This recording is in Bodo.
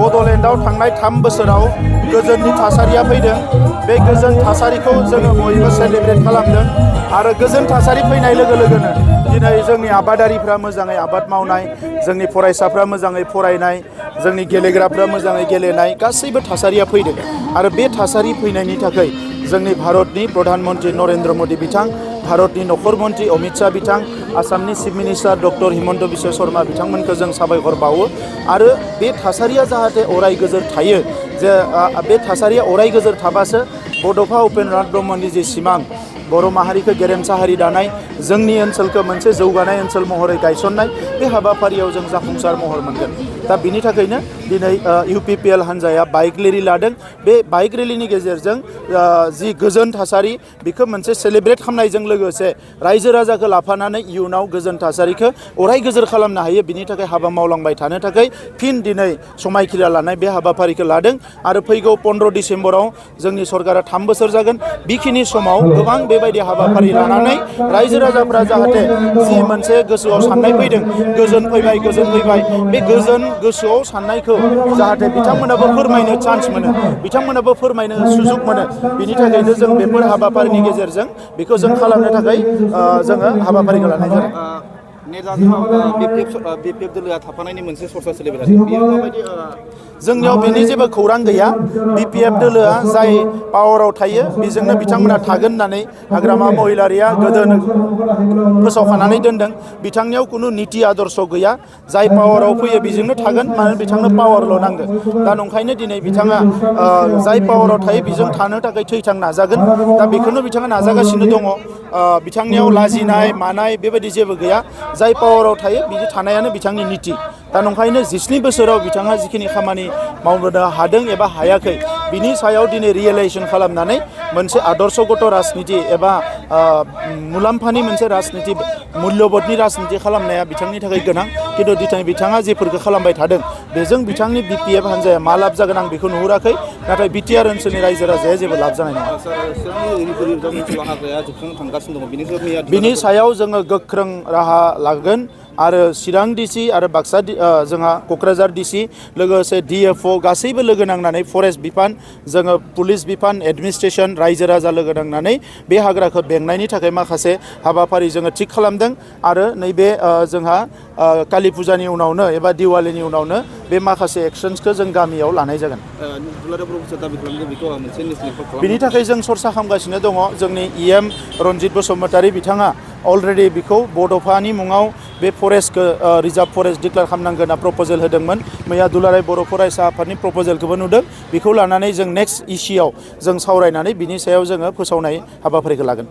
बड'लेण्डआव थांनाय 3 बोसोराव गोजोननि थासारिया फैदों बे गोजोन थासारिखौ जोङो बयबो सेलिब्रेट खालामदों आरो गोजोन थासारि फैनाय लोगो लोगोनो दिनै जोंनि आबादारिफ्रा मोजाङै आबाद मावनाय जोंनि फरायसाफ्रा मोजाङै फरायनाय जोंनि गेलेग्राफ्रा मोजाङै गेलेनाय गासैबो थासारिया फैदों आरो बे थासारि फैनायनि थाखाय जोंनि भारतनि प्रधानमन्त्री नरेन्द्र मोदी बिथां भारतनि नखर मन्त्रि अमित शाह बिथां आसामनि chief minister doctor Himanta Biswa Sharma बिथांमोनखौ जों साबायखर बावो आरो बे थासारिया जाहाथे अराय गोजोर थायो जे बे थासारिया अराय गोजोर थाबासो बड'फा उपेन्द्रनाथ ब्रह्मनि जे सिमां बर' माहारिखौ गेरेमसा हारि दानाय जोंनि ओनसोलखौ मोनसे जौगानाय ओनसोल महरै गायसननाय बे हाबाफारियाव जों जाफुंसार महर मोनगोन दा बिनि थाखायनो दिनै UPPL हान्जाया बाइक रेलि लादों बे बाइक रेलिनि गेजेरजों जि गोजोन थासारि बेखौ मोनसे सेलिब्रेट खालामनायजों लोगोसे रायजो राजाखौ लाफानानै इयुनाव गोजोन थासारिखौ अराय गोजोर खालामनो हायो बिनि थाखाय हाबा मावलांबाय थानो थाखाय फिन दिनै समायखिरा लानाय बे हाबाफारिखौ लादों आरो फैगौ 15 डिसेम्बराव जोंनि सरकारा 3 बोसोर जागोन बेखिनि समाव गोबां बेबायदि हाबाफारि लानानै रायजो राजाफ्रा जाहाथे जि मोनसे गोसोआव साननाय फैदों गोजोन फैबाय बे गोजोन गोसोआव साननायखौ जाहाथे बिथांमोनाबो फोरमायनो चान्स मोनो बिथांमोनाबो फोरमायनो सुजुग मोनो बिनि थाखायनो जों बेफोर हाबाफारिनि गेजेरजों बेखौ जों खालामनो थाखाय जोङो हाबाफारिखौ लानाय जादों BPF दोलोआ थाफानायनि मोनसे सरसा सोलिबाय थादों बेयो माबायदि जोंनियाव बेनि जेबो खौरां गैया BPF दोलोआ जाय पावाराव थायो बेजोंनो बिथांमोना थागोन होननानै हाग्रामा महिलारिया गोदोनो फोसावखानानै दोनदों बिथांनियाव खुनु नीति आदर्श गैया जाय पावाराव फैयो बेजोंनो थागोन मानो बिथांनो पावारल' नांगौ दा नंखायनो दिनै बिथाङा जाय पावाराव थायो बेजों थानो थाखाय थैथां नाजागोन दा बेखौनो बिथाङा नाजागासिनो दङ बिथांनियाव लाजिनाय मानाय बेबायदि जेबो गैया जाय पावाराव थायो बिदि थानायानो बिथांनि नीति दा नंखायनो 17 बोसोराव बिथाङा जिखिनि खामानि मावनो हादों एबा हायाखै बिनि सायाव दिनै रियेलाइजेसन खालामनानै मोनसे आदर्शगत राजनिति एबा मुलाम्फानि मोनसे राजनिति मुल्यबोधनि राजनिति खालामनाया बिथांनि थाखाय गोनां खिन्थु दिनै बिथाङा जेफोरखौ खालामबाय थादों बेजों बिथांनि BPF हान्जाया मा लाब जागोन आं बेखौ नुहुराखै नाथाय BTR ओनसोलनि रायजो राजाया जेबो लाब जानाय नङा बिनि सायाव जोङो गोख्रों राहा लागोन आरो चिरां DC आरो बाक्सा जोंहा क'क्राझार DC लोगोसे DFO गासैबो लोगो नांनानै फरेस्ट बिफान जोङो पुलिस बिफान एडमिनिस्ट्रेसन रायजो राजा लोगो नांनानै बे हाग्राखौ बेंनायनि थाखाय माखासे हाबाफारि जोङो थिग खालामदों आरो नैबे जोंहा कालि फुजानि उनावनो एबा दिवालीनि उनावनो बे माखासे एक्सन्सखौ जों गामियाव लानाय जागोन बिनि थाखाय जों सरसा खालामगासिनो दङ जोंनि EM रन्जित बसुमतारी बिथाङा अलरेडि बेखौ बड'फानि मुङाव बे फरेस्टखौ रिजार्भ फरेस्ट डिक्लेयार खालामनांगोन होनना प्रप'जेल होदोंमोन मैया दुलाराय बर' फरायसा आफादनि प्रप'जेलखौबो नुदों बेखौ लानानै जों नेक्स्ट इसिआव जों सावरायनानै बिनि सायाव जोङो फोसावनाय हाबाफारिखौ लागोन